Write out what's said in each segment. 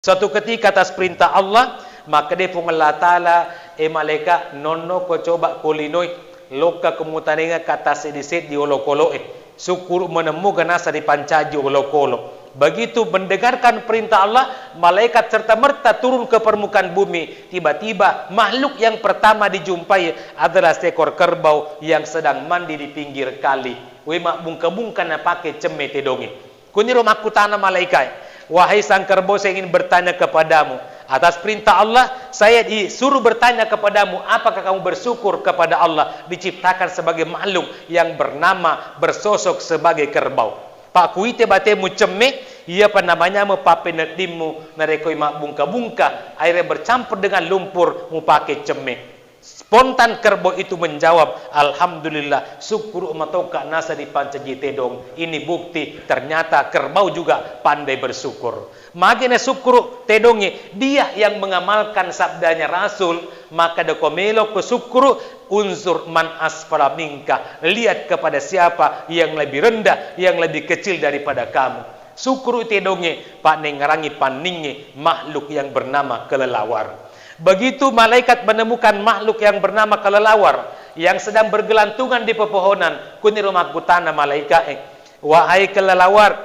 Suatu ketika atas perintah Allah, maka dia pun Allah Ta'ala malaikat nono ko coba kulinoi loka kemutanenga kata sedisit di olokolo syukur menemukan nasa di pancaji olokolo. Begitu mendengarkan perintah Allah, malaikat serta merta turun ke permukaan bumi. Tiba-tiba makhluk yang pertama dijumpai adalah seekor kerbau yang sedang mandi di pinggir kali. Wema bungka-bungka na pakai cemete dongi. Kuniro makutana malaikat, wahai sang kerbau, saya ingin bertanya kepadamu. Atas perintah Allah, saya disuruh bertanya kepadamu, apakah kamu bersyukur kepada Allah diciptakan sebagai makhluk yang bernama bersosok sebagai kerbau. Pak kuite batemu cemme, ia apa namanya mu papenetimu narekoi mak bungka-bungka, airnya bercampur dengan lumpur mu pakai cemme. Spontan kerbau itu menjawab, alhamdulillah, syukur umatoka nasa di pancaji tedong. Ini bukti ternyata kerbau juga pandai bersyukur. Magene syukur tedongi, dia yang mengamalkan sabdanya Rasul, maka dekomelo ke syukur unsur man asfala minka. Lihat kepada siapa yang lebih rendah, yang lebih kecil daripada kamu. Syukur tedongi, pak nengarangi paningi makhluk yang bernama kelelawar. Begitu malaikat menemukan makhluk yang bernama kelelawar yang sedang bergelantungan di pepohonan, kuni rumah kutana malaikat, wahai kelelawar,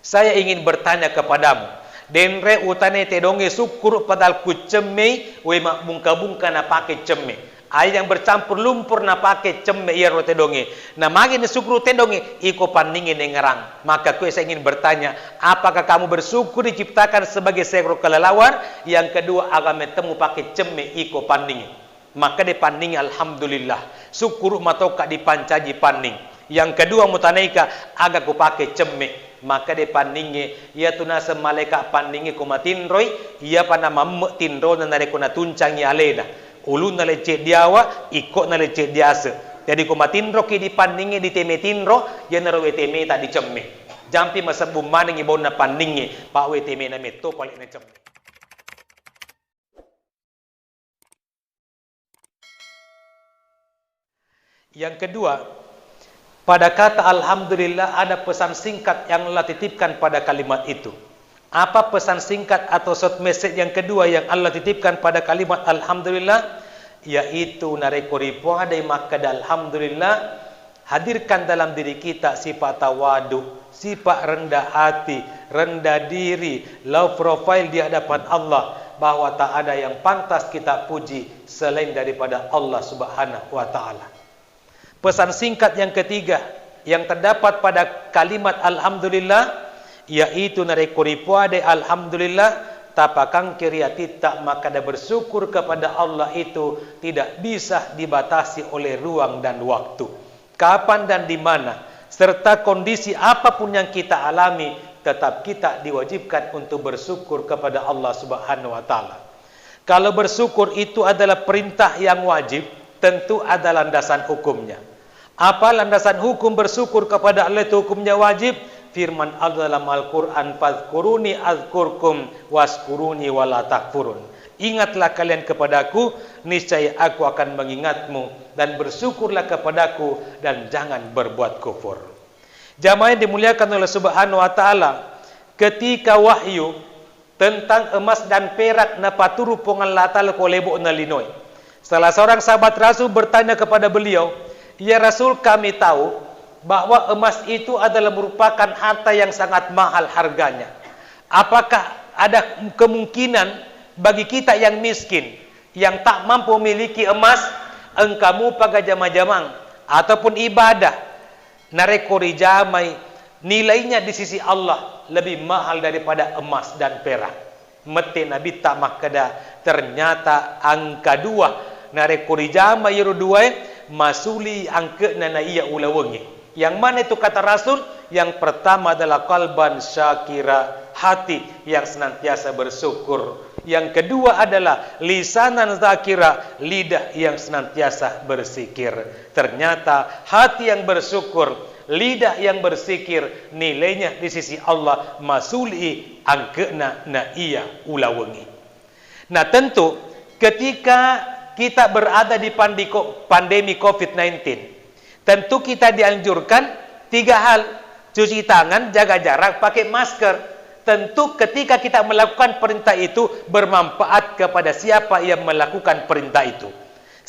saya ingin bertanya kepadamu. Denre utane tedonge syukur padahal ku cemme, we mak bungka-bungka na pakai cemme. Air yang bercampur lumpur na pakai cemme iya ro tedonge. Na magin syukur tedonge iko paningin ngerang. Maka saya ingin bertanya, apakah kamu bersyukur diciptakan sebagai seekor kelelawar? Yang kedua, agama temu pakai cemme iko paningin. Maka dia paning alhamdulillah. Syukur matoka dipancaji paning. Yang kedua mutanaika agak ku pakai cemme. Maka dia paningi ia tunasa malaikat paningi kumatinroi ia panama tinro na narekuna tuncangi alena. Ulu na lecet diawa, ikut na lecet diasa. Jadi kumatinro ki dipaningi di temetinro, ya naro weteme tak dicemme. Jampi masa bumaning ibon na paningi, pak weteme na meto palik na cemme. Yang kedua, pada kata alhamdulillah ada pesan singkat yang Allah titipkan pada kalimat itu. Apa pesan singkat atau short message yang kedua yang Allah titipkan pada kalimat alhamdulillah? Yaitu narekori puadai maka alhamdulillah hadirkan dalam diri kita sifat tawadu, sifat rendah hati, rendah diri, low profile di hadapan Allah, bahwa tak ada yang pantas kita puji selain daripada Allah Subhanahu wa taala. Pesan singkat yang ketiga yang terdapat pada kalimat alhamdulillah yaitu narekori puade alhamdulillah tapakang kiriati tak maka ada bersyukur kepada Allah itu tidak bisa dibatasi oleh ruang dan waktu. Kapan dan di mana serta kondisi apapun yang kita alami, tetap kita diwajibkan untuk bersyukur kepada Allah Subhanahu wa taala. Kalau bersyukur itu adalah perintah yang wajib, tentu ada landasan hukumnya. Apa landasan hukum bersyukur kepada Allah itu hukumnya wajib? Firman Allah dalam Al-Quran, fadhkuruni azkurkum waskuruni wala takfurun. Ingatlah kalian kepadaku, niscaya aku akan mengingatmu, dan bersyukurlah kepadaku dan jangan berbuat kufur. Jamaah yang dimuliakan oleh Subhanahu wa taala, ketika wahyu tentang emas dan perak na paturu pongan latal kolebo na linoi, salah seorang sahabat Rasul bertanya kepada beliau, ya Rasul, kami tahu bahwa emas itu adalah merupakan harta yang sangat mahal harganya. Apakah ada kemungkinan bagi kita yang miskin, yang tak mampu memiliki emas, engkamu pakai jamang-jamang ataupun ibadah, narekori jamai, nilainya di sisi Allah lebih mahal daripada emas dan perak. Mete Nabi tak makada, ternyata angka dua, narekori jamai yuru dua, masuli angka nana iya ulawengi. Yang mana itu kata Rasul? Yang pertama adalah qalban syakira, hati yang senantiasa bersyukur. Yang kedua adalah lisanan zakira, lidah yang senantiasa berzikir. Ternyata hati yang bersyukur, lidah yang berzikir, nilainya di sisi Allah masuli angkena na iya ulawengi. Nah tentu ketika kita berada di pandemi COVID-19, tentu kita dianjurkan 3 hal. Cuci tangan, jaga jarak, pakai masker. tentu ketika kita melakukan perintah itu bermanfaat kepada siapa yang melakukan perintah itu.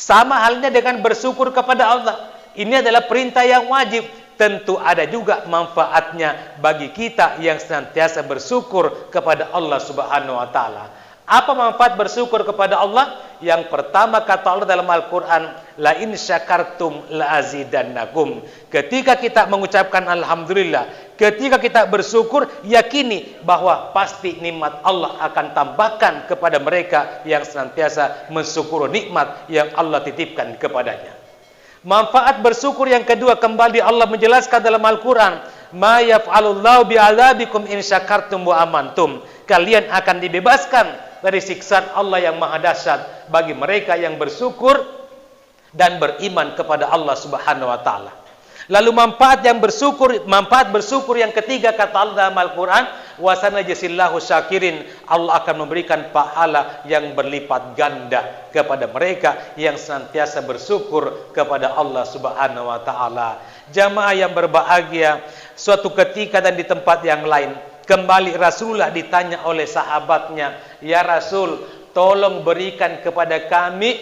Sama halnya dengan bersyukur kepada Allah. Ini adalah perintah yang wajib. Tentu ada juga manfaatnya bagi kita yang senantiasa bersyukur kepada Allah Subhanahu wa taala. Apa manfaat bersyukur kepada Allah? Yang pertama kata Allah dalam Al-Quran, la in syakartum la azidannakum. Ketika kita mengucapkan alhamdulillah, ketika kita bersyukur, yakini bahwa pasti nikmat Allah akan tambahkan kepada mereka yang senantiasa mensyukuri nikmat yang Allah titipkan kepadanya. Manfaat bersyukur yang kedua, kembali Allah menjelaskan dalam Al-Quran, ma yaf'alullahu bi'adzabikum in syakartum wa amantum. Kalian akan dibebaskan dari siksaan Allah yang maha dahsyat bagi mereka yang bersyukur dan beriman kepada Allah Subhanahu wa taala. Lalu manfaat bersyukur yang ketiga kata Allah dalam Al-Quran, wa sanajzillahu syakirin. Allah akan memberikan pahala yang berlipat ganda kepada mereka yang senantiasa bersyukur kepada Allah Subhanahu wa taala. Jamaah yang berbahagia, suatu ketika dan di tempat yang lain, kembali Rasulullah ditanya oleh sahabatnya, "Ya Rasul, tolong berikan kepada kami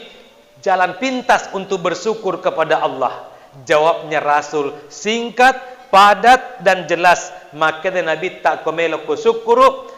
jalan pintas untuk bersyukur kepada Allah." Jawabnya Rasul singkat, padat dan jelas. Maka Nabi tak komelo kusyukuru,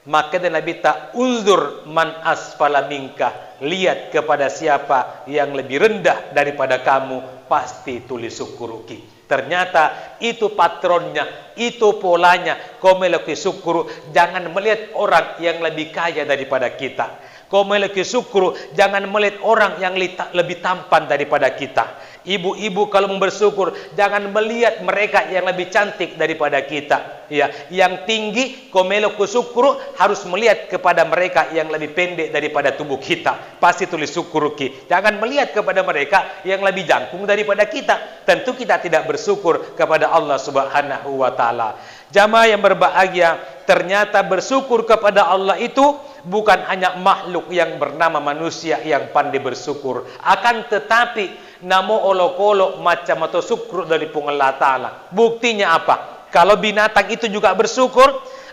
maka Nabi tak unzur man asfala minka. Lihat kepada siapa yang lebih rendah daripada kamu, pasti tulis syukuruki. Ternyata itu patronnya, itu polanya. Komelo kusyukuru, jangan melihat orang yang lebih kaya daripada kita. Komelo kusyukuru, jangan melihat orang yang lebih tampan daripada kita. Ibu-ibu kalau bersyukur, jangan melihat mereka yang lebih cantik daripada kita. Ya, yang tinggi, komelo kusyukuru, harus melihat kepada mereka yang lebih pendek daripada tubuh kita. Pasti tulis syukuruki. Jangan melihat kepada mereka yang lebih jangkung daripada kita. Tentu kita tidak bersyukur kepada Allah Subhanahu wa taala. Jamaah yang berbahagia, ternyata bersyukur kepada Allah itu bukan hanya makhluk yang bernama manusia yang pandai bersyukur, akan tetapi namo olok-olok macam atau syukur dari Allah Ta'ala. Buktinya apa? Kalau binatang itu juga bersyukur,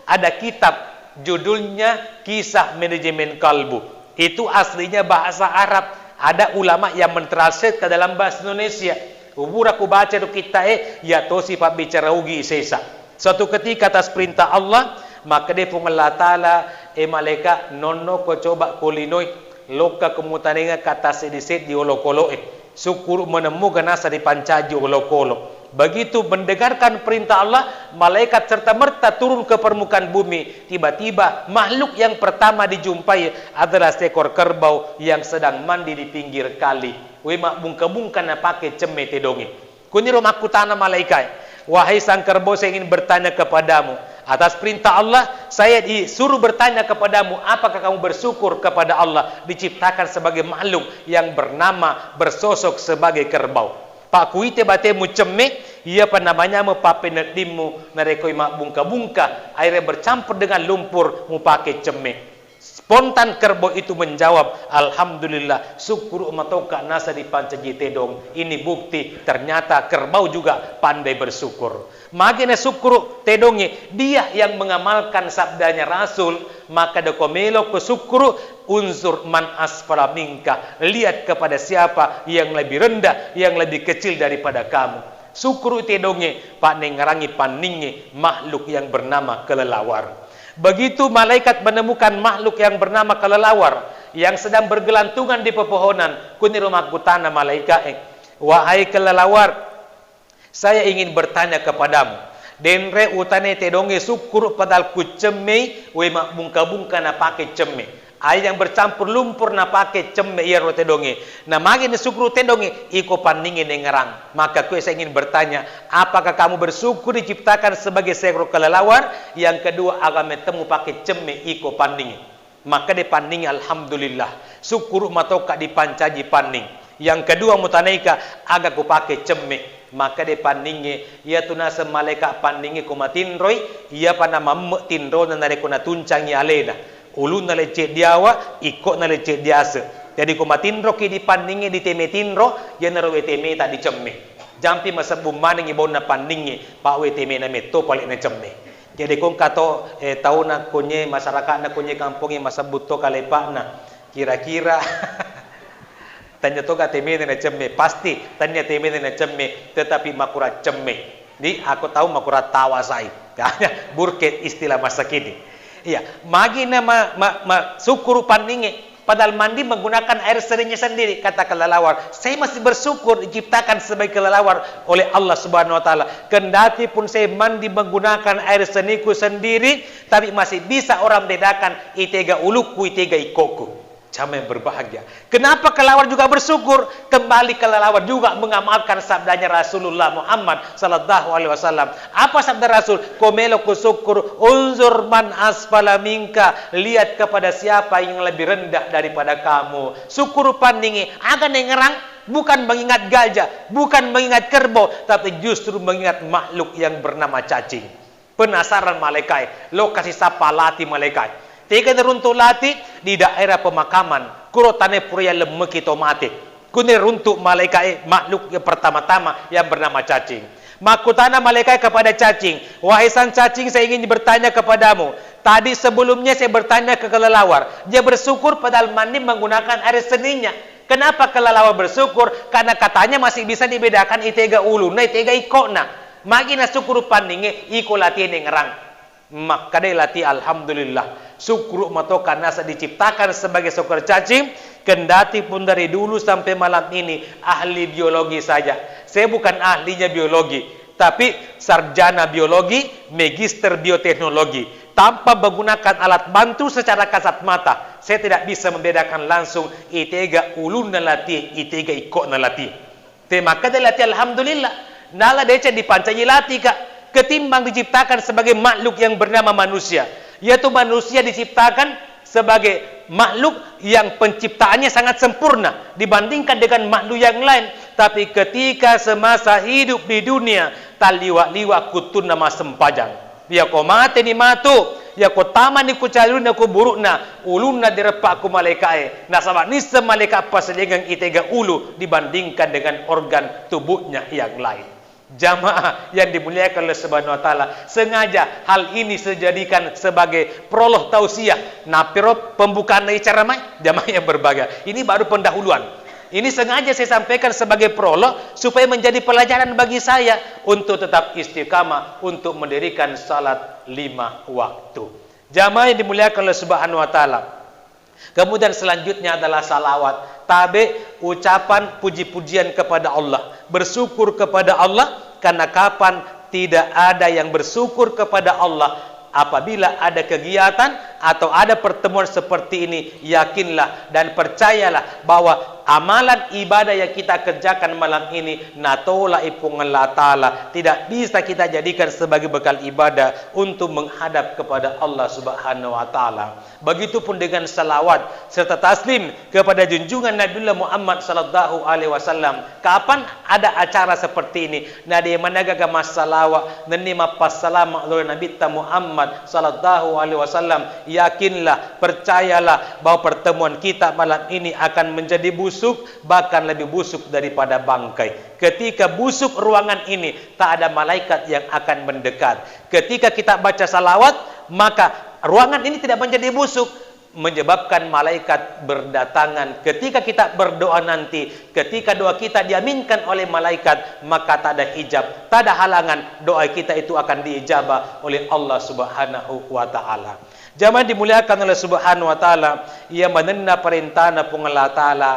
ada kitab judulnya Kisah Manajemen Kalbu. Itu aslinya bahasa Arab. Ada ulama yang mentranslate ke dalam bahasa Indonesia. Ubur aku baca itu kita ya tosi pak bicara ugi sesa. Suatu ketika atas perintah Allah, maka dia Allah Ta'ala malaikat nono ko coba kulinoi loka kemutaninga kata sedikit di olok-olok syukur menemukan nasa di pancaji olok-olok. Begitu mendengarkan perintah Allah, malaikat serta merta turun ke permukaan bumi. Tiba-tiba makhluk yang pertama dijumpai adalah seekor kerbau yang sedang mandi di pinggir kali. We mak bungka-bungka na pakai cemete dongi. Kuniro makutana malaikat, wahai sang kerbau, saya ingin bertanya kepadamu. Atas perintah Allah, saya disuruh bertanya kepadamu, apakah kamu bersyukur kepada Allah diciptakan sebagai makhluk yang bernama bersosok sebagai kerbau. Pak kuite batemu cemme, ia apa namanya mu papenet dimmu narekoi mak bungka-bungka, airnya bercampur dengan lumpur mu pakai cemme. Spontan kerbau itu menjawab, alhamdulillah, syukur umatoka nasa di pancaji tedong. Ini bukti ternyata kerbau juga pandai bersyukur. Magina syukur tedongi, dia yang mengamalkan sabdanya Rasul, maka dekomelo kusyukuru unsur man asfala minka. Lihat kepada siapa yang lebih rendah, yang lebih kecil daripada kamu. Syukur tedongi, pak nengarangi paningi makhluk yang bernama kelelawar. Begitu malaikat menemukan makhluk yang bernama kelelawar yang sedang bergelantungan di pepohonan, kunirumah kutana malaikat, wahai kelelawar, saya ingin bertanya kepadamu. Denre utane tedonge syukur padal ku cemme, we mak bungka-bungka na pakai cemme. Air yang bercampur lumpur na pakai cemme iya rote donge. Na magi ne syukur tedonge iko paningin ngerang. Maka saya ingin bertanya, apakah kamu bersyukur diciptakan sebagai seekor kelelawar? Yang kedua, agama temu pakai cemme iko paningin. Maka di panding alhamdulillah. Syukur matoka dipancaji panding. Yang kedua mutanaika agak ku pakai cemme. Maka di pandingi ia tunasa malaikat pandingi ku matinroi, ia panama tinro na nare ku natuncang aleda. Ulu na lecet diawa, ikut na lecet diasa. Jadi ku matinro ki di pandingi di teme tinro, ia naro teme tak di cemme. Jampi masa bumaning ibon na pandingi, pak we teme na meto paling na cemme. Jadi kung kato tahu na kunye masyarakat na kunye kampungnya masa buto kalepa na kira-kira tanya to ka teme na cemme pasti tanya teme na cemme tetapi makura cemme. Di aku tahu makura tawa sai. Burket istilah masa kini. Iya, magi na sukuru paninge. Padahal mandi menggunakan air serinya sendiri, kata kelelawar. Saya masih bersyukur diciptakan sebagai kelelawar oleh Allah Subhanahu wa taala. Kendati pun saya mandi menggunakan air seniku sendiri, tapi masih bisa orang bedakan itega uluku, itega ikoku. Sama yang berbahagia. Kenapa kelelawar juga bersyukur? Kembali kelelawar juga mengamalkan sabdanya Rasulullah Muhammad sallallahu alaihi wasallam. Apa sabda Rasul? Komelo kusyukur unzur man asfala minka. Lihat kepada siapa yang lebih rendah daripada kamu. Syukur pandingi akan ngerang, bukan mengingat gajah, bukan mengingat kerbau, tapi justru mengingat makhluk yang bernama cacing. Penasaran malaikat, lokasi sapa lati malaikat. Tiga neruntuk lati di daerah pemakaman. Kurotane pria lemeki tomate. Kune runtuk malaikat makhluk yang pertama-tama yang bernama cacing. Makutana malaikat kepada cacing. Wahai sang cacing, saya ingin bertanya kepadamu. Tadi sebelumnya saya bertanya ke kelelawar. Dia bersyukur padahal mandi menggunakan air seninya. Kenapa kelelawar bersyukur? Karena katanya masih bisa dibedakan itega uluna, itega ikona. Magina syukur pandinge iko latihan ngerang. Maka dia latih alhamdulillah. Syukur mato karena diciptakan sebagai syukur cacing. Kendati pun dari dulu sampai malam ini ahli biologi saja. Saya bukan ahlinya biologi, tapi sarjana biologi, magister bioteknologi. Tanpa menggunakan alat bantu secara kasat mata, saya tidak bisa membedakan langsung itega ulun nalati, itega ikok nalati. Maka dia latih alhamdulillah. Nala dece dipancangi latih kak. Ketimbang diciptakan sebagai makhluk yang bernama manusia. Yaitu manusia diciptakan sebagai makhluk yang penciptaannya sangat sempurna dibandingkan dengan makhluk yang lain. Tapi ketika semasa hidup di dunia, taliwa-liwa kutun nama sempajang. Ya ko mate ni matu, ya ko taman ni kucaluna ko burukna, ulunna direpak ku malaikat. Nasabak ni semalaikat paselengang itega ulu dibandingkan dengan organ tubuhnya yang lain. Jamaah yang dimuliakan oleh Subhanahu wa taala, sengaja hal ini dijadikan sebagai prolog tausiah. Napiro pembukaan acara mai jamaah yang berbahagia. Ini baru pendahuluan. Ini sengaja saya sampaikan sebagai prolog supaya menjadi pelajaran bagi saya untuk tetap istiqamah untuk mendirikan salat 5 waktu. Jamaah yang dimuliakan oleh Subhanahu wa taala. Kemudian selanjutnya adalah salawat. Tabe ucapan puji-pujian kepada Allah. Bersyukur kepada Allah, karena kapan tidak ada yang bersyukur kepada Allah apabila ada kegiatan atau ada pertemuan seperti ini. Yakinlah dan percayalah bahwa amalan ibadah yang kita kerjakan malam ini natola ipung Allah Ta'ala tidak bisa kita jadikan sebagai bekal ibadah untuk menghadap kepada Allah Subhanahu wa taala. Begitupun dengan salawat serta taslim kepada junjungan Nabiullah Muhammad sallallahu alaihi wasallam. Kapan ada acara seperti ini? Nadi managaga masalawat nanima passalama oleh Nabi Muhammad sallallahu alaihi wasallam. Yakinlah, percayalah bahwa pertemuan kita malam ini akan menjadi busuk, bahkan lebih busuk daripada bangkai. Ketika busuk ruangan ini, tak ada malaikat yang akan mendekat. Ketika kita baca salawat, maka ruangan ini tidak menjadi busuk, menyebabkan malaikat berdatangan. Ketika kita berdoa nanti, ketika doa kita diaminkan oleh malaikat, maka tak ada hijab, tak ada halangan, doa kita itu akan diijabah oleh Allah Subhanahu wa taala. Jamaah dimuliakan oleh Subhanahu wa taala, ia menena perintahna pung Allah taala.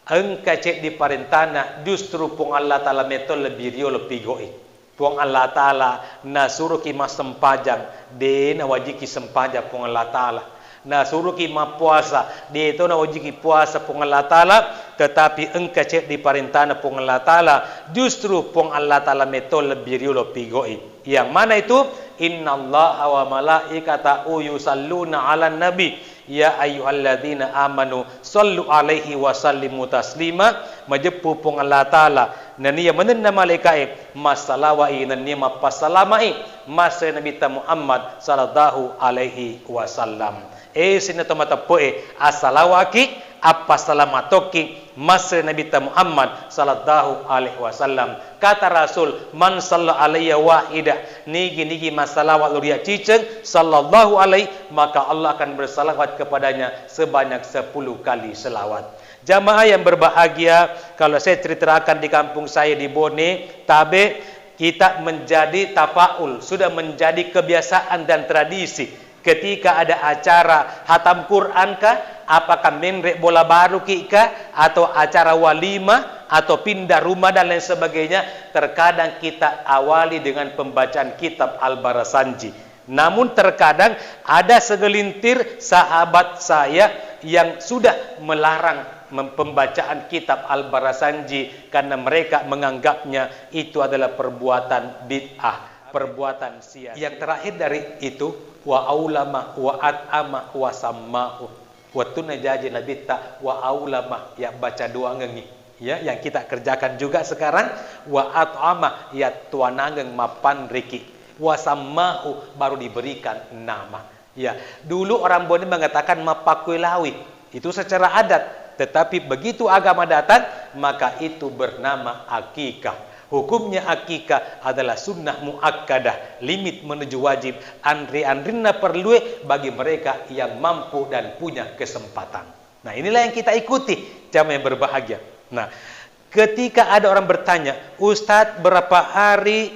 Engka cek di perintahna justru pung Allah taala metol lebih rio lebih goi. Pung Allah taala na suruh ki mas sempajang, de na wajiki sempajang pung Allah taala. Na suruh ki ma puasa, de itu na wajiki puasa pung Allah taala, tetapi engka cek di perintahna pung Allah taala justru pung Allah taala metol lebih rio lebih goi. Yang mana itu? Innallaha wa malaikatahu yusalluna 'alan nabi ya ayyuhalladzina amanu sallu alaihi wa sallimu taslima. Majepu pung Allah taala nania menenna malaikat masalawai nania mapasalamai masa Nabi Muhammad sallallahu alaihi wasallam. Sinato matapoe asalawaki apa salamatoki masa Nabi Muhammad sallallahu alaihi wasallam. Kata Rasul, man salla alayya wahidah, nigi masalawat luria ciceng sallallahu alaihi, maka Allah akan bersalawat kepadanya sebanyak 10 kali selawat. Jamaah yang berbahagia, kalau saya ceritakan di kampung saya di Bone, Tabe, kita menjadi tafaul, sudah menjadi kebiasaan dan tradisi. Ketika ada acara hatam Quran kah, apakah menrek bola baru kah, atau acara walimah, atau pindah rumah dan lain sebagainya, terkadang kita awali dengan pembacaan kitab Al-Barasanji. Namun terkadang ada segelintir sahabat saya yang sudah melarang pembacaan kitab Al-Barasanji karena mereka menganggapnya itu adalah perbuatan bid'ah, perbuatan sia-sia. Yang terakhir dari itu, wa aulama wa at'ama wa samma'u wa tunajaji nabita wa aulama, ya baca doa ngengi, ya yang kita kerjakan juga sekarang. Wa at'ama, ya tuanangeng mapan riki, wa samma'u, baru diberikan nama. Ya, dulu orang Bone mengatakan mapakui lawi, itu secara adat. Tetapi begitu agama datang, maka itu bernama akikah. Hukumnya akikah adalah sunnah muakkadah, limit menuju wajib, andri-andrina perlu bagi mereka yang mampu dan punya kesempatan. Nah, inilah yang kita ikuti, jamaah yang berbahagia. Nah, ketika ada orang bertanya, Ustadz, berapa hari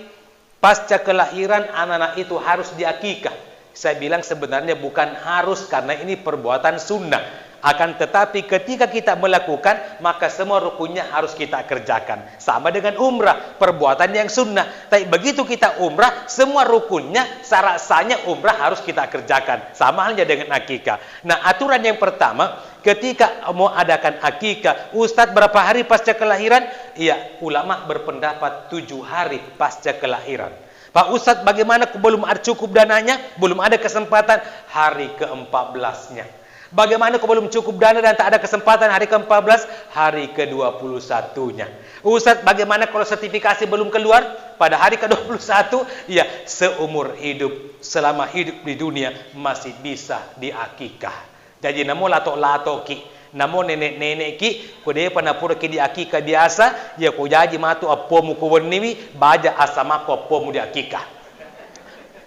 pasca kelahiran anak-anak itu harus diakikah? Saya bilang sebenarnya bukan harus, karena ini perbuatan sunnah. Akan tetapi ketika kita melakukan, maka semua rukunnya harus kita kerjakan. Sama dengan umrah, perbuatan yang sunnah. Tapi begitu kita umrah, semua rukunnya, syarat-syaratnya umrah harus kita kerjakan. Sama halnya dengan akikah. Nah, aturan yang pertama, ketika mau adakan akikah, Ustadz berapa hari pasca kelahiran? Iya, ulama berpendapat 7 hari pasca kelahiran. Pak Ustadz, bagaimana belum ada cukup dananya? Belum ada kesempatan? Hari ke-14-nya. Bagaimana kalau belum cukup dana dan tak ada kesempatan? Hari ke-14, hari ke-21-nya. Ustadz, bagaimana kalau sertifikasi belum keluar? Pada hari ke-21, ya seumur hidup, selama hidup di dunia masih bisa diakikah. Jadi namo lato-lato ki, namo nenek-nenek ki, kude pernah pura ki diakikah biasa, ya ku jaji matu apomu kuweniwi, baja asama apomu diakikah.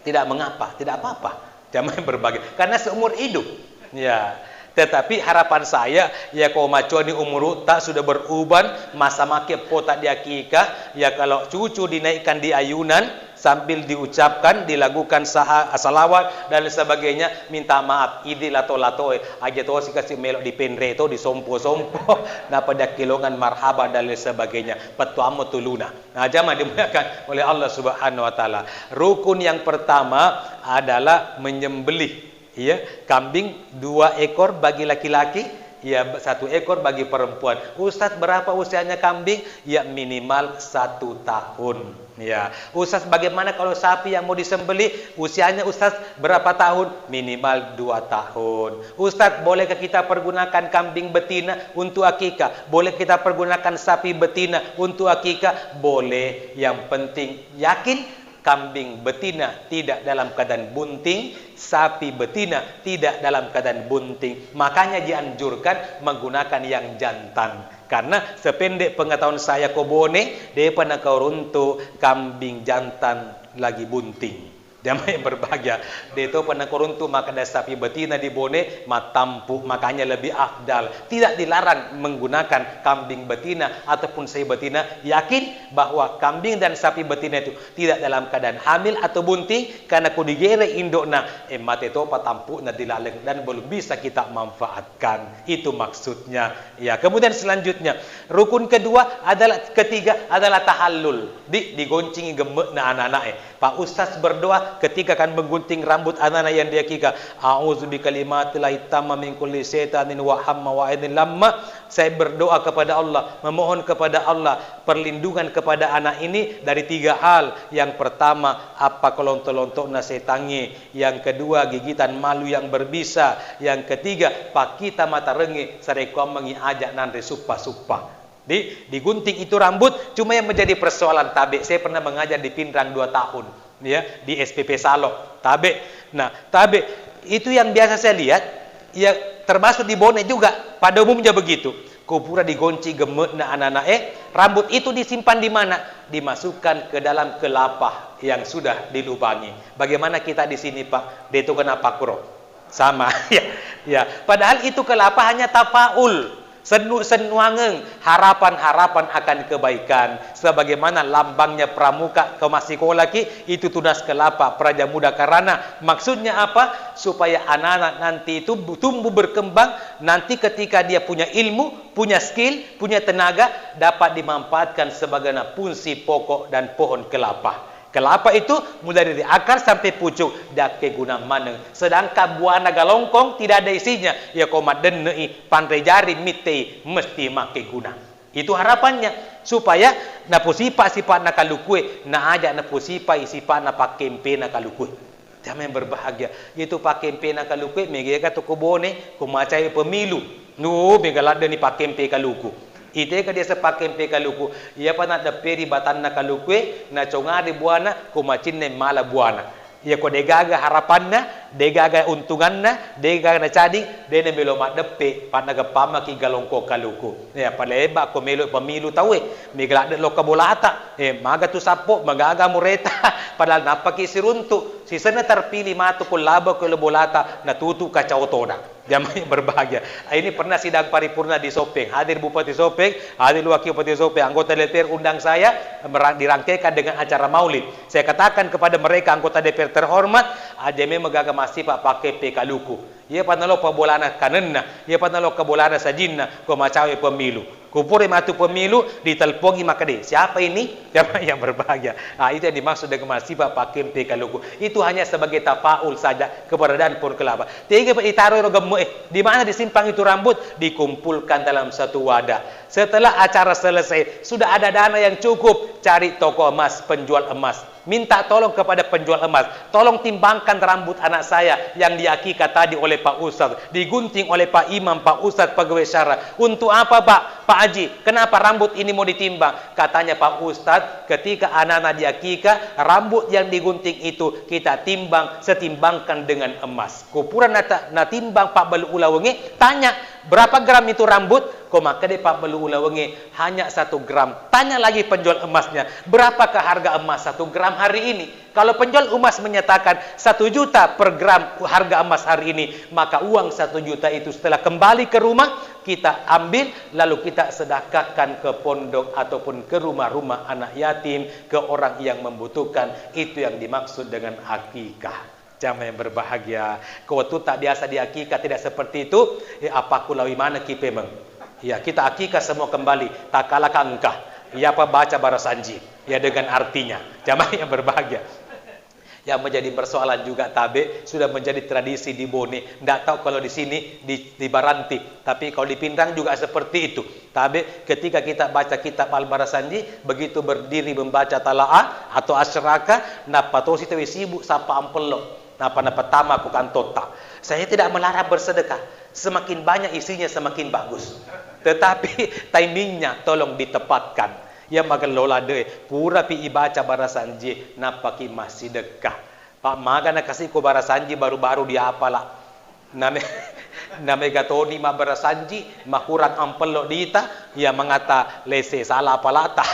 Tidak mengapa, tidak apa-apa. Jangan berbagi, karena seumur hidup. Ya, tetapi harapan saya, ya kalau macuan di umur tak sudah beruban, masa make potak diakikah, ya kalau cucu dinaikkan di ayunan sambil diucapkan, dilakukan salawat dan sebagainya, minta maaf, idi lato-lato, aja to si kasih melok di penre to, di sompo-sompo, nah pada kilongan marhaba dan sebagainya, petuamu tuluna. Nah, jamaah dimuliakan oleh Allah Subhanahu wa taala. Rukun yang pertama adalah menyembelih. Ya, kambing 2 ekor bagi laki-laki, ya 1 ekor bagi perempuan. Ustadz, berapa usianya kambing? Ya minimal 1 tahun. Ya, Ustadz, bagaimana kalau sapi yang mau disembelih? Usianya Ustadz berapa tahun? Minimal 2 tahun. Ustadz, bolehkah kita pergunakan kambing betina untuk akikah? Boleh kita pergunakan sapi betina untuk akikah? Boleh. Yang penting yakin kambing betina tidak dalam keadaan bunting, sapi betina tidak dalam keadaan bunting. Makanya dianjurkan menggunakan yang jantan. Karena sependek pengetahuan saya Kobone, dia pernah koruntu kambing jantan lagi bunting. Jamaah yang berbahagia, dia itu pernah koruntu maka ada sapi betina di Bone matampu, makanya lebih afdal. Tidak dilarang menggunakan kambing betina ataupun sapi betina, yakin bahwa kambing dan sapi betina itu tidak dalam keadaan hamil atau bunting, karena kudigere indokna mate itu patampu na dilaleng dan belum bisa kita manfaatkan. Itu maksudnya. Ya, kemudian selanjutnya rukun kedua adalah tahallul, digoncingi gemek na anak-anak. Pak Ustaz berdoa ketika akan menggunting rambut anak-anak yang diakikah. A'udzu bikalimatillahi tamma min kulli syaitanin wa hamma wa ainin lamma. Saya berdoa kepada Allah, memohon kepada Allah perlindungan kepada anak ini dari 3 hal. Yang pertama, apa kelontok-lontok na setangi. Yang kedua, gigitan malu yang berbisa. Yang ketiga, pakita mata rengi sareko mengi ajak nandre supa-supa. Digunting itu rambut, cuma yang menjadi persoalan tabe. Saya pernah mengajar di Pindrang 2 tahun, ya, di SPP Salok, tabe. Nah, tabe itu yang biasa saya lihat, Ya termasuk di Bone juga, pada umumnya begitu. Kuburan digonci gemet na anak-anak rambut itu disimpan di mana? Dimasukkan ke dalam kelapa yang sudah dilubangi. Bagaimana kita di sini Pak? Itu kenapa kuro? Sama ya. Ya, padahal itu kelapa hanya tafaul. Senuangeng harapan-harapan akan kebaikan, sebagaimana lambangnya pramuka ke masikola itu tunas kelapa praja muda, karena maksudnya apa? Supaya anak-anak nanti itu tumbuh berkembang, nanti ketika dia punya ilmu, punya skill, punya tenaga, dapat dimanfaatkan sebagai fungsi pokok dan pohon kelapa. Kelapa itu mulai dari akar sampai pucuk dak guna maneng. Sedangkan buah naga longkong tidak ada isinya. Ya komat denei pandai jari mitei mesti make guna. Itu harapannya supaya na sifat nakalukue na aja na sifat na pakempe nakalukue. Jangan yang berbahagia. Itu pakempe nakalukue mega to kobone kumacai pemilu. Nu megalada ni pakempe kaluku. Ite ka dia sepakai kaluku, ia pa na daperi batan na kalukwe na chongari buana kumacin na mala buana. Ia ko degaga harapanna, degaga untunganna, degaga na cadi, dene melo madepe panaga pamaki galongko kaluku. Ya paleba ko melo pamilu tawe, miglade lo kabolata, maga tu sapo, magaga mureta, padahal napaki siruntu, si sana terpilih matu ko laba ko bolata na tutu kacautona. Jamaah yang berbahagia. Ini pernah sidang paripurna di Sopeng. Hadir Bupati Sopeng, hadir Wakil Bupati Sopeng, anggota DPR undang saya, dirangkaikan dengan acara maulid. Saya katakan kepada mereka anggota DPR terhormat, ajeme magaga masih Pak pakai pekaluku. Ia panalo pabolana kanenna, ia panalo kabolana sajinna, ko macawe pemilu. Kupuri matu pemilu ditelpongi makade. Siapa ini? Jamaah yang berbahagia. Itu yang dimaksud dengan masifah pakem pekaluku. Itu hanya sebagai tafaul saja keberadaan pohon kelapa. Tiga itaruh di mana disimpang itu rambut dikumpulkan dalam satu wadah. Setelah acara selesai, sudah ada dana yang cukup, cari toko emas, penjual emas. Minta tolong kepada penjual emas, tolong timbangkan rambut anak saya yang diakikat tadi oleh Pak Ustadz, digunting oleh Pak Imam, Pak Ustadz, pegawai syara. Untuk apa Pak? Pak Haji, kenapa rambut ini mau ditimbang? Katanya Pak Ustadz, ketika anak-anak diakikah, rambut yang digunting itu kita timbang, setimbangkan dengan emas. Kupuran na timbang Pak Balu Ulawengi, tanya, berapa gram itu rambut? Maka dia Pak Balu Ulawengi, hanya 1 gram. Tanya lagi penjual emasnya, berapakah harga emas 1 gram hari ini? Kalau penjual emas menyatakan 1 juta per gram harga emas hari ini, maka uang 1 juta itu setelah kembali ke rumah, kita ambil, lalu kita sedekahkan ke pondok ataupun ke rumah-rumah anak yatim, ke orang yang membutuhkan. Itu yang dimaksud dengan akikah. Jamaah yang berbahagia. Kau tu tak biasa di akikah, tidak seperti itu. Apa kulawi mana kipe meng? Ya, kita akikah semua kembali. Tak kalah kangkah. Ya, apa baca barasanji. Ya, dengan artinya. Jamaah yang berbahagia. Yang menjadi persoalan juga tabe sudah menjadi tradisi di Bone. Tidak tahu kalau di sini di Baranti, tapi kalau di Pindang juga seperti itu. Tabe ketika kita baca kitab Al-Barasanji, begitu berdiri membaca tala'a atau asyraka, napatosi tewe sibuk sapa ampelo, napa tama kukan tota. Saya tidak melarang bersedekah, semakin banyak isinya semakin bagus. Tetapi timingnya tolong ditepatkan. Yang makan lola de pura pi ibaca barasanji napaki masih dekah. Pak maga na kasih ko barasanji baru-baru dia apalah. Name gatoni ma barasanji makurang ampelo dita ya mengata lese salah apalata.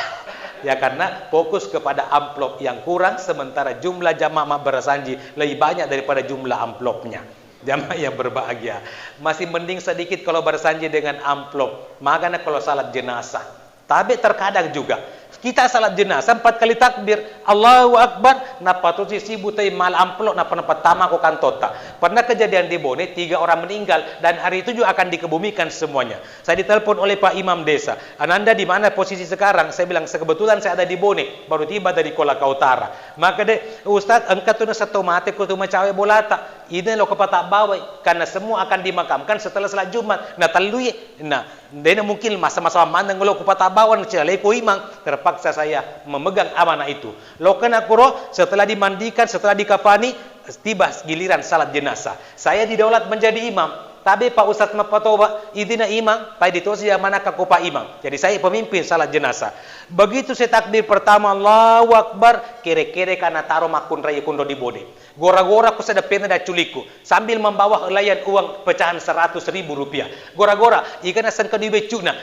Ya karena fokus kepada amplop yang kurang, sementara jumlah jamaah barasanji lebih banyak daripada jumlah amplopnya. Jamaah yang berbahagia, masih mending sedikit kalau barasanji dengan amplop. Makanya kalau salat jenazah, tapi terkadang juga kita salat jenazah 4 kali takbir, Allahu Akbar, napa tu si butai mal amplop napa tama ko kantota. Pernah kejadian di Bone 3 orang meninggal dan hari itu juga akan dikebumikan semuanya. Saya ditelepon oleh Pak Imam Desa, "Ananda di mana posisi sekarang?" Saya bilang, "Kebetulan saya ada di Bone, baru tiba dari Kolaka Utara." Maka de, "Ustaz, engkau tu na satu mate ko tu macawe bolata." Ini lo kepatak bawai karena semua akan dimakamkan setelah salat Jumat. Nah talui, nah dena mungkin masa-masa mana ngelo kepatak bawai cale ko imang, terpaksa saya memegang amanah itu. Lo kena kuro setelah dimandikan, setelah dikafani, tiba giliran salat jenazah. Saya didaulat menjadi imam. Tapi Pak Ustaz mapatoba, idina imam, pai ditosi yang mana kakupa imam. Jadi saya pemimpin salat jenazah. Begitu saya takbir pertama, Allahu Akbar, kere-kere karena taruh makun raya kundo di bode. Gora-gora ku sada pena da culiku, sambil membawa helayan uang pecahan 100.000 rupiah. Gora-gora, iga na sangka di becuna,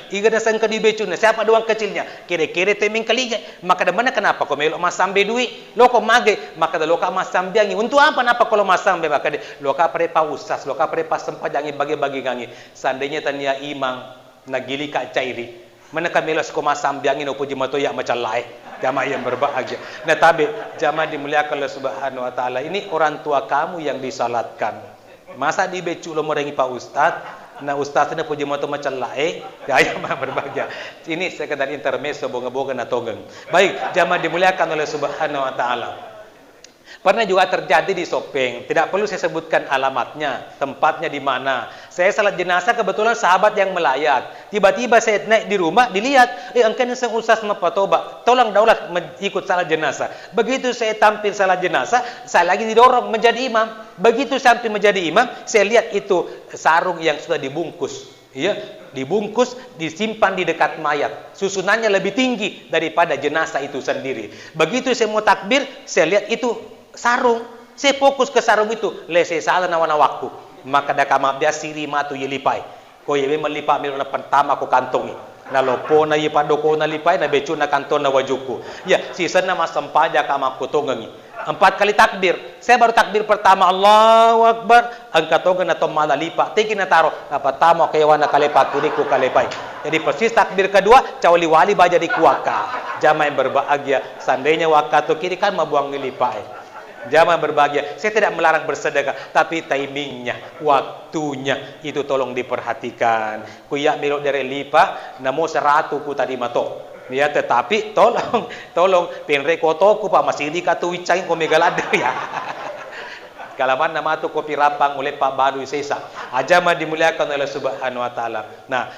siapa doang kecilnya? Kere-kere teming kaliga, maka da mana kenapa kau melok mas sambe duit? Lo kau mage, maka da loka mas sambiangi. Untuk apa napa kalau mas sambe maka de loka prepa usas, loka prepa sempajangi bagi-bagi gangi. Seandainya tanya imam nagili kak cairi, mana kami los ko mas sambiangi no puji mato ya macam lain. Jamaah yang berbahagia. Nah, tapi jamaah dimuliakan oleh Subhanahu wa taala. Ini orang tua kamu yang disalatkan. Masa di becu lo merengi Pak Ustaz? Nah, Ustaz ini puji moto macam lain. Ya, jamaah berbahagia. Ini sekedar intermezzo bonga-bonga na togeng. Baik, jamaah dimuliakan oleh Subhanahu wa taala. Pernah juga terjadi di Sopeng. Tidak perlu saya sebutkan alamatnya, tempatnya di mana. Saya salat jenazah, kebetulan sahabat yang melayat. Tiba-tiba saya naik di rumah, dilihat, engkan yang usas mapatoba, tolong daulat ikut salat jenazah. Begitu saya tampil salat jenazah, saya lagi didorong menjadi imam. Begitu sampai menjadi imam, saya lihat itu sarung yang sudah dibungkus. Ya, dibungkus, disimpan di dekat mayat. Susunannya lebih tinggi daripada jenazah itu sendiri. Begitu saya mau takbir, saya lihat itu sarung. Saya fokus ke sarung itu. Lese salah nawana waktu. Maka dah kamap dia siri matu yelipai. Ko yebe melipat milo na pertama ko kantongi. Na lopo na yipado ko na lipai na becu na kanton na wajuku. Ya, sisa na masampaja kamap ko tongangi. 4 kali takbir. Saya baru takbir pertama Allahu Akbar. Ang katongan na tomala lipa. Tiki na taro. Napatama kayawan na kalepa kuri ko kalepai. Jadi persis takbir kedua, cawali-wali baja di kuaka. Jamaah yang berbahagia. Seandainya waka tu kiri kan mabuang nilipai. Jamaah berbahagia. Saya tidak melarang bersedekah, tapi timingnya, waktunya itu tolong diperhatikan. Kuya milo dari lipa, namo 100 ku tadi mato. Ya, tetapi tolong penre kotoku Pak masih di katu wicang ko megalade ya. Kalaman nama tu kopi rapang oleh Pak Baru Sesa. Ajama dimuliakan oleh Subhanahu wa taala. Nah,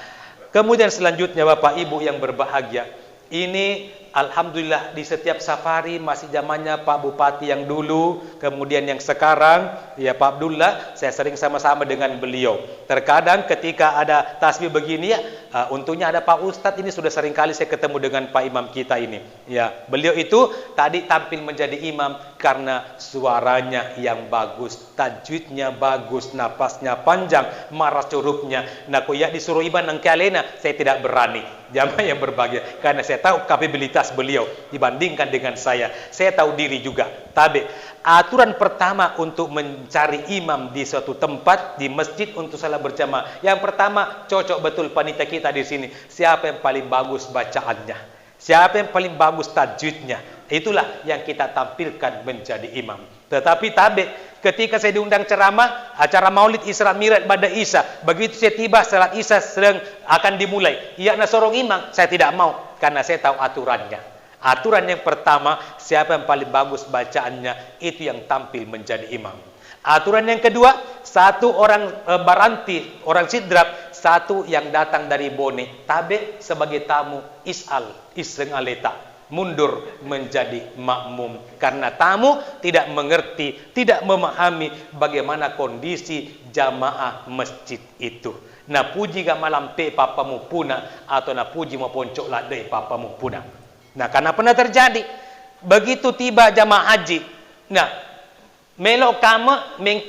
kemudian selanjutnya Bapak Ibu yang berbahagia, ini alhamdulillah di setiap safari masih zamannya Pak Bupati yang dulu, kemudian yang sekarang, ya Pak Abdullah, saya sering sama-sama dengan beliau. Terkadang ketika ada tasbih begini ya, untungnya ada Pak Ustadz, ini sudah sering kali saya ketemu dengan Pak Imam kita ini. Ya, beliau itu tadi tampil menjadi imam karena suaranya yang bagus, tajwidnya bagus, napasnya panjang, maras curupnya. Nah, kuya disuruh imam nang kalena, saya tidak berani. Jamaah yang berbahagia, karena saya tahu kapabilitas beliau dibandingkan dengan saya. Saya tahu diri juga. Tapi aturan pertama untuk mencari imam di suatu tempat, di masjid untuk salat berjamaah, yang pertama cocok betul panitia kita di sini. Siapa yang paling bagus bacaannya? Siapa yang paling bagus tajwidnya? Itulah yang kita tampilkan menjadi imam. Tetapi ketika saya diundang ceramah, acara Maulid Isra Mi'raj pada Isa, begitu saya tiba salat Isya sedang akan dimulai, ia nak sorong imam, saya tidak mau karena saya tahu aturannya. Aturan yang pertama, siapa yang paling bagus bacaannya, itu yang tampil menjadi imam. Aturan yang kedua, satu orang baranti, orang sidrap, satu yang datang dari Bone, tabe sebagai tamu iseng aleta, mundur menjadi makmum karena tamu tidak mengerti, tidak memahami bagaimana kondisi jamaah masjid itu. Na puji ga malam pe papamu puna atau na puji mau poncok lah deh papamu puna. Nah, karena pernah terjadi begitu tiba jamaah haji. Nah, melok kamu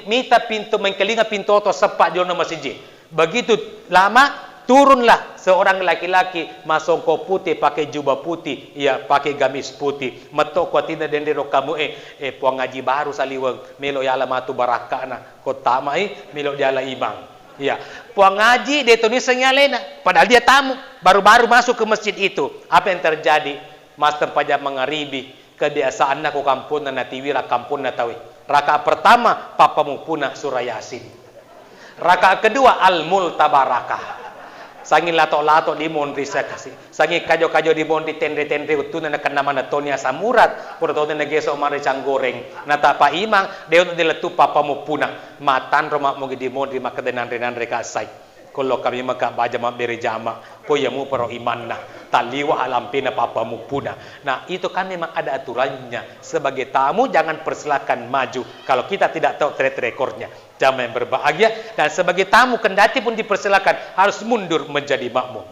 minta pintu mengkelinga pintu atau sepak di masjid. Begitu lama turunlah seorang laki-laki masongko putih, pakai jubah putih, ya pakai gamis putih, metok kuatina dendero kamu puang ngaji baru saliweng melo yala matu barakana kota mai melo diala imam. Ya, puang ngaji dia tulis senyalena, padahal dia tamu baru-baru masuk ke masjid itu. Apa yang terjadi? Mas tempaja mengaribi kebiasaan nak kampung na natiwira kampung na tawi. Rakaat pertama papamu punah surah Yasin. Rakaat kedua al-multabarakah. Sangi lato-lato di mondri saya kasih. Sangi kajo-kajo di mondri tendre-tendre utuna na kanama na tonya samurat. Pura tonya na geso mari cang goreng. Nata pa imang, deo na diletu papa mo puna. Matan roma mo di mondri maka denandre-nandre kasay. kalau kami maka baca beri jama ko ya mu pero iman na taliwa alampina papa mu puna. Nah itu kan memang ada aturannya. Sebagai tamu jangan persilakan maju kalau kita tidak tahu track recordnya. Jamaah yang berbahagia, dan sebagai tamu kendati pun dipersilakan harus mundur menjadi makmum.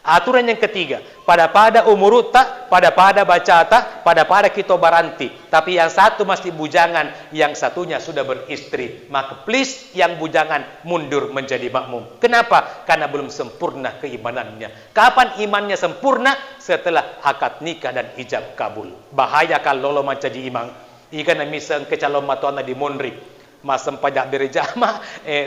Aturan yang ketiga, pada umurutta, pada bacata, pada kita baranti. Tapi yang satu masih bujangan, yang satunya sudah beristri. Maka please yang bujangan mundur menjadi makmum. Kenapa? Karena belum sempurna keimanannya. Kapan imannya sempurna? Setelah akad nikah dan ijab kabul. Bahaya kalau lo menjadi imam. Ikan misal kecalon matuana di Monri. Masa pajak berjama,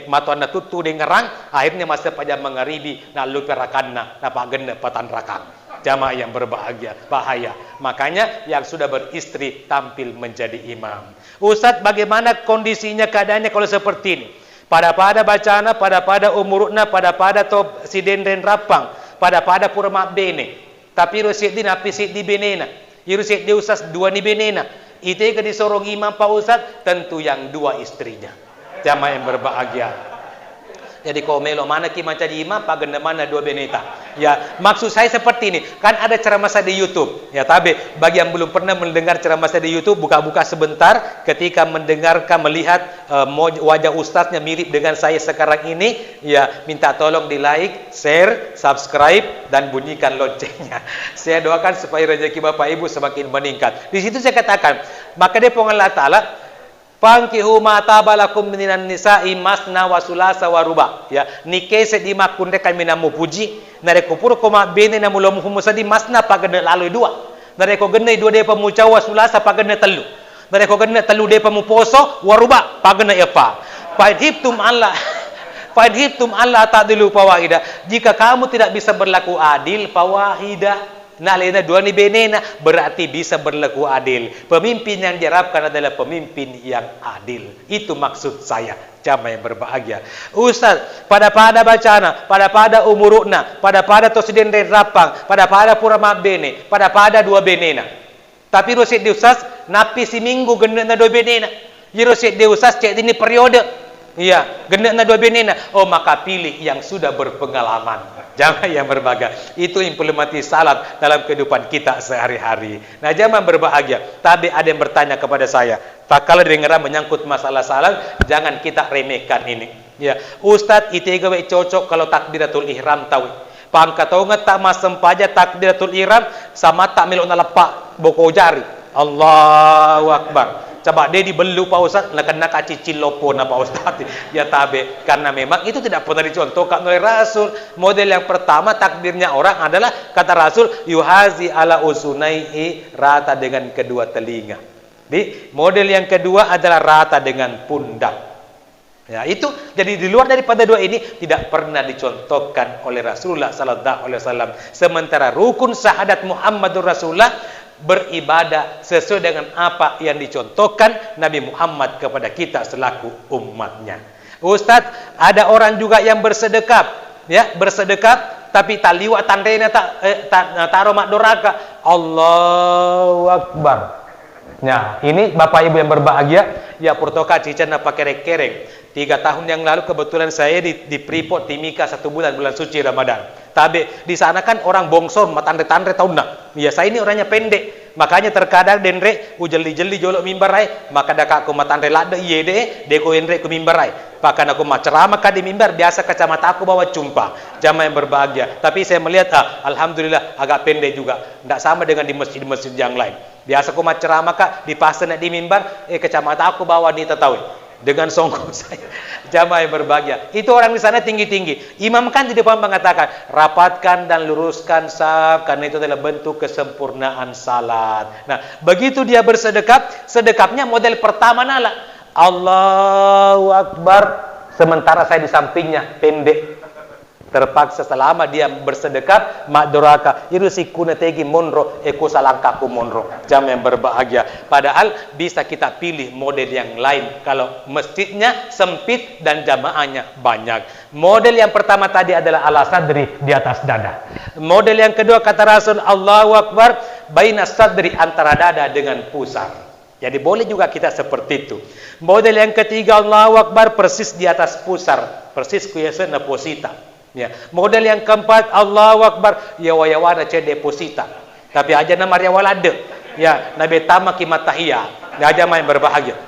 matuana tutu dengerang, akhirnya masa pajak mengaribi, nak lupa rakanna, napa genda patan rakang. Jamaah yang berbahagia, bahaya. Makanya yang sudah beristri tampil menjadi imam. Ustaz, bagaimana kondisinya keadaannya kalau seperti ini? Pada bacana, pada umurutna, pada to sidenden rapang, pada purma bene. Tapi rusit di napi sit di benena. Irusit di usas dua ni benena. Itu yang disorong imam Pak Ustaz, tentu yang dua istrinya. Jamaah yang berbahagia. Jadi kalau melo mana ki macam imam, pak genda mana dua beneta. Ya, maksud saya seperti ini. Kan ada ceramah saya di YouTube. Ya, tapi bagi yang belum pernah mendengar ceramah saya di YouTube, buka-buka sebentar. Ketika mendengarkan, melihat wajah ustaznya mirip dengan saya sekarang ini, ya minta tolong di like, share, subscribe, dan bunyikan loncengnya. Saya doakan supaya rezeki Bapak Ibu semakin meningkat. Di situ saya katakan, maka dia Allah Ta'ala, Fankihu ma tabalakum minan nisa'i masna wa sulasa wa ruba. Ya, nikese di makunde kami namu puji, nare ko puro ko ma bene na mulo musa di masna pagana lalu dua. Nare ko genne dua de pamuca wa sulasa pagana telu. Nare ko genne telu de pamuposo wa ruba pagana apa. Fadhibtum Allah. Fadhibtum Allah ta'dilu fawahida. Jika kamu tidak bisa berlaku adil fawahida. Nah, lena dua ni benena berarti bisa berlaku adil. Pemimpin yang diharapkan adalah pemimpin yang adil. Itu maksud saya. Jamaah yang berbahagia. Ustaz, pada bacana, pada umurukna, pada tosiden rapang, pada purama bene, pada dua benena. Tapi rosit di Ustaz, napi si minggu gendena dua benena. Rosit di Ustaz cek ini periode. Iya, gendena dua benena. Oh, maka pilih yang sudah berpengalaman. Jamaah yang berbahagia, itu implementasi salat dalam kehidupan kita sehari-hari. Nah, jamaah berbahagia. Tapi ada yang bertanya kepada saya, tak kalau dengar menyangkut masalah salat, jangan kita remehkan ini. Ya, Ustadz, itu gawe cocok kalau takbiratul ihram tahu. Pangkat tahu nggak tak masem paja takbiratul ihram sama tak melok nalepak boko jari. Allahu Akbar. Coba dia dibelu Pak Ustaz, nak kena kacicil lopo na Pak Ustaz. Ya tabe, karena memang itu tidak pernah dicontohkan oleh Rasul. Model yang pertama takbirnya orang adalah kata Rasul, yuhazi ala usunaihi, rata dengan kedua telinga. Di model yang kedua adalah rata dengan pundak. Ya, itu jadi di luar daripada dua ini tidak pernah dicontohkan oleh Rasulullah sallallahu alaihi wasallam. Sementara rukun syahadat Muhammadur Rasulullah beribadah sesuai dengan apa yang dicontohkan Nabi Muhammad kepada kita selaku umatnya. Ustadz, ada orang juga yang bersedekap, ya, bersedekap tapi taliwa tandena taruh mak doraka. Allahu Akbar. Nah, ini Bapak Ibu yang berbahagia, ya portoka cicana pakai kereng. 3 tahun yang lalu kebetulan saya di Freeport Timika 1 bulan suci Ramadan. Tapi di sana kan orang bongsor, matandre-tandre tahu nak. Ya saya ini orangnya pendek, makanya terkadang denre ujeli-jeli jolok mimbarai, maka dak aku matandre lada iye deko enre ku mimbarai. Bahkan aku ceramah di mimbar, biasa kacamata aku bawa cumpa. Jamaah yang berbahagia. Tapi saya melihat alhamdulillah agak pendek juga. Tidak sama dengan di masjid-masjid yang lain. Biasa aku ceramah di pasar di mimbar, kacamata aku bawa ni tahu. Dengan songkok saya. Jamaah yang berbahagia. Itu orang di sana tinggi-tinggi. Imam kan di depan mengatakan, rapatkan dan luruskan saf, karena itu adalah bentuk kesempurnaan salat. Nah, begitu dia bersedekap, sedekapnya model pertama nala. Allahu Akbar. Sementara saya di sampingnya pendek. Terpaksa selama dia bersedekap mak doraka irusi kunetegi monro eko salangkaku monro. Jam yang berbahagia. Padahal bisa kita pilih model yang lain kalau masjidnya sempit dan jamaahnya banyak. Model yang pertama tadi adalah ala sadri, di atas dada. Model yang kedua kata Rasul, Allahu Akbar, baina sadri, antara dada dengan pusar. Jadi boleh juga kita seperti itu. Model yang ketiga, Allahu Akbar, persis di atas pusar, persis kuyasana posita. Ya, model yang keempat, Allahu Akbar, ya wayawana ce deposita. Tapi aja nama ya walade. Ya, Nabi tamak kimatahiyah. Ya aja main berbahagia.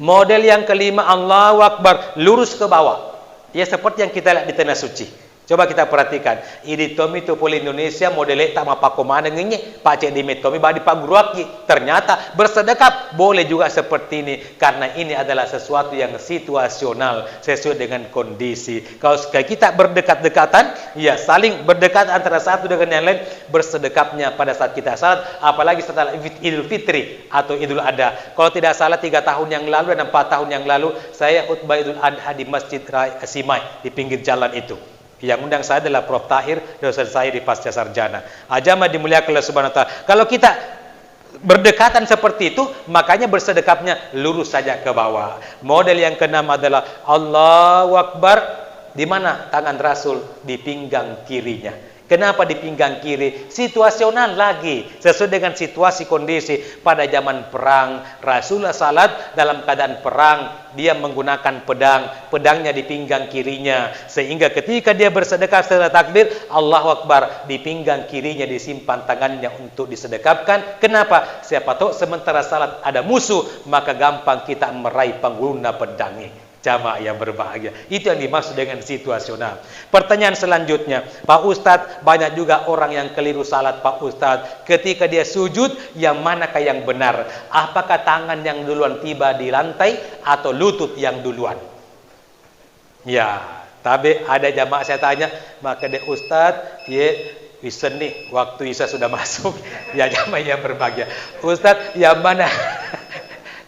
Model yang kelima, Allahu Akbar, lurus ke bawah. Ya seperti yang kita lihat di tanah suci. Coba kita perhatikan. Ini Tommy tu poli Indonesia modelnya tak mapa komana ngenye. Pak Cik di Tommy badi Pak Guru Aki. Ternyata bersedekap boleh juga seperti ini. Karena ini adalah sesuatu yang situasional sesuai dengan kondisi. Kalau kita berdekat-dekatan, ya saling berdekat antara satu dengan yang lain, bersedekapnya pada saat kita salat, apalagi setelah Idul Fitri atau Idul Adha. Kalau tidak salah 3 tahun yang lalu dan 4 tahun yang lalu saya khutbah Idul Adha di Masjid Simai di pinggir jalan itu. Yang undang saya adalah Prof. Tahir, dosen saya di Pasca Sarjana. Ajama dimuliakan Allah Subhanahu wa taala. Kalau kita berdekatan seperti itu, makanya bersedekapnya lurus saja ke bawah. Model yang keenam adalah Allahu Akbar. Di mana tangan Rasul? Di pinggang kirinya. Kenapa di pinggang kiri? Situasional lagi. Sesuai dengan situasi kondisi. Pada zaman perang, Rasulullah salat dalam keadaan perang. Dia menggunakan pedang. Pedangnya di pinggang kirinya. Sehingga ketika dia bersedekah setelah takbir, Allahu Akbar. Di pinggang kirinya disimpan tangannya untuk disedekapkan. Kenapa? Siapa tahu sementara salat ada musuh, maka gampang kita meraih pengguna pedangnya. Jamaah yang berbahagia. Itu yang dimaksud dengan situasional. Pertanyaan selanjutnya, Pak Ustadz, banyak juga orang yang keliru salat Pak Ustadz. Ketika dia sujud, yang manakah yang benar? Apakah tangan yang duluan tiba di lantai atau lutut yang duluan? Ya, tapi ada jamaah saya tanya, maka dia Ustadz, ya bisa nih, waktu Isya sudah masuk. Ya jamaah yang berbahagia. Ustadz, yang mana?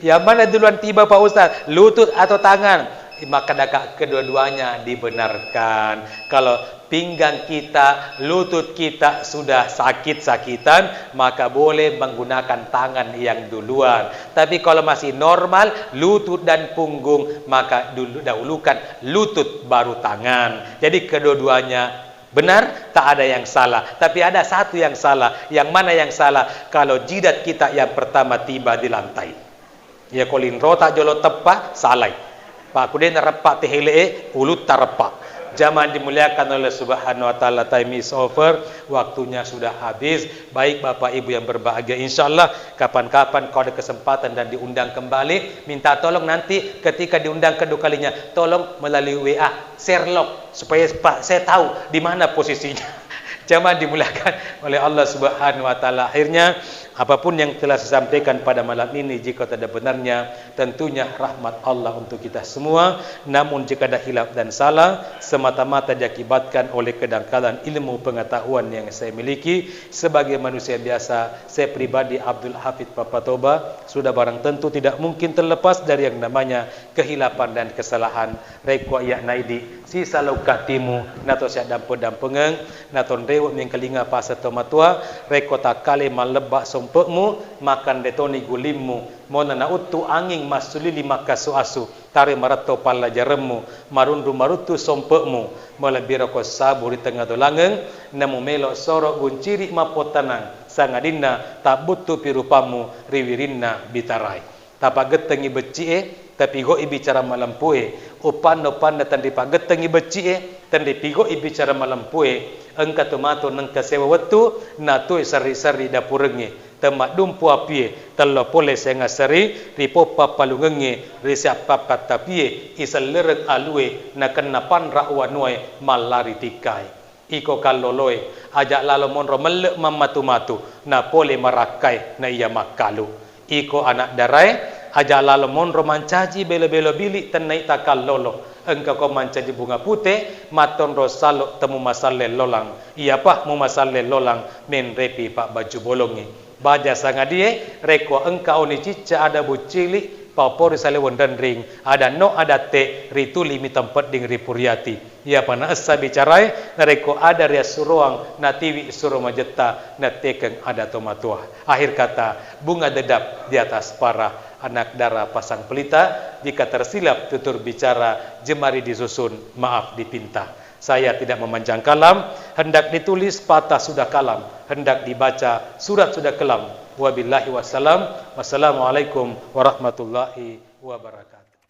Yang mana duluan tiba Pak Ustaz? Lutut atau tangan? Maka kedua-duanya dibenarkan. Kalau pinggang kita, lutut kita sudah sakit-sakitan, maka boleh menggunakan tangan yang duluan. Tapi kalau masih normal, lutut dan punggung, maka dahulukan lutut baru tangan. Jadi kedua-duanya benar, tak ada yang salah. Tapi ada satu yang salah. Yang mana yang salah? Kalau jidat kita yang pertama tiba di lantai. Ya kolin rota jolo tepa salai. Pak kuden repak tehele ulut tarepak. Jamaah dimuliakan oleh Subhanahu wa taala, time is over, waktunya sudah habis. Baik Bapak Ibu yang berbahagia, insyaallah kapan-kapan kalau ada kesempatan dan diundang kembali, minta tolong nanti ketika diundang kedua kalinya, tolong melalui WA Sherlock supaya Pak saya tahu di mana posisinya. Jamaah dimuliakan oleh Allah Subhanahu wa taala. Akhirnya apapun yang telah saya sampaikan pada malam ini, jika ada benarnya, tentunya rahmat Allah untuk kita semua. Namun jika ada hilaf dan salah, semata-mata diakibatkan oleh kedangkalan ilmu pengetahuan yang saya miliki. Sebagai manusia biasa, saya pribadi Abdul Hafidz Papatoba sudah barang tentu tidak mungkin terlepas dari yang namanya kehilapan dan kesalahan. Rekwa ya naidi sisa laukat timu nato syadam pedam pengeng naton rewot yang kelinga pasa tomatua rekota kale malebak sompekmu makan detoni gulimmu mona na utu angin masulili maka suasu tari marato pala jaremu marundu marutu sompekmu malabira ko sabu di tengah dolangeng namu melok sorok gunciri mapotanang sangadina tak butuh pirupamu riwirinna bitarai tapak getengi beci tapi go ibicara malam pue upan tandi pak getengi beci tandi pigo ibicara malam pue engka tomato nang kasewa wetu natu sari-sari dapurengi temak dumpu apie telo pole senga sari ripo papalungenge risiap papat tapie isal lereng alue na kenapan rakwanoi malari tikai iko kaloloe ajak lalo monro melek mamatu-matu na pole marakai na iya makalu iko anak darai ajak lalu monro mancaji belo-belo bilik tenai takal lolo engkau kau mancaji bunga putih maton rosalo temu masalle lolang iya pak mu masalle lolang men repi pak baju bolongi baja sangadie reko engkau ni cica ada bucili papori sale wondan ring ada no ada te rituli mi tempat ding ripuriati iya pana asa bicarai nareko ada ria suruang natiwi suruh majeta natekeng ada tomatua akhir kata bunga dedap di atas para anak dara pasang pelita jika tersilap tutur bicara jemari disusun maaf dipinta. Saya tidak memanjang kalam, hendak ditulis patah sudah kalam, hendak dibaca surat sudah kelam. Wabillahi wassalam. Wassalamualaikum warahmatullahi wabarakatuh.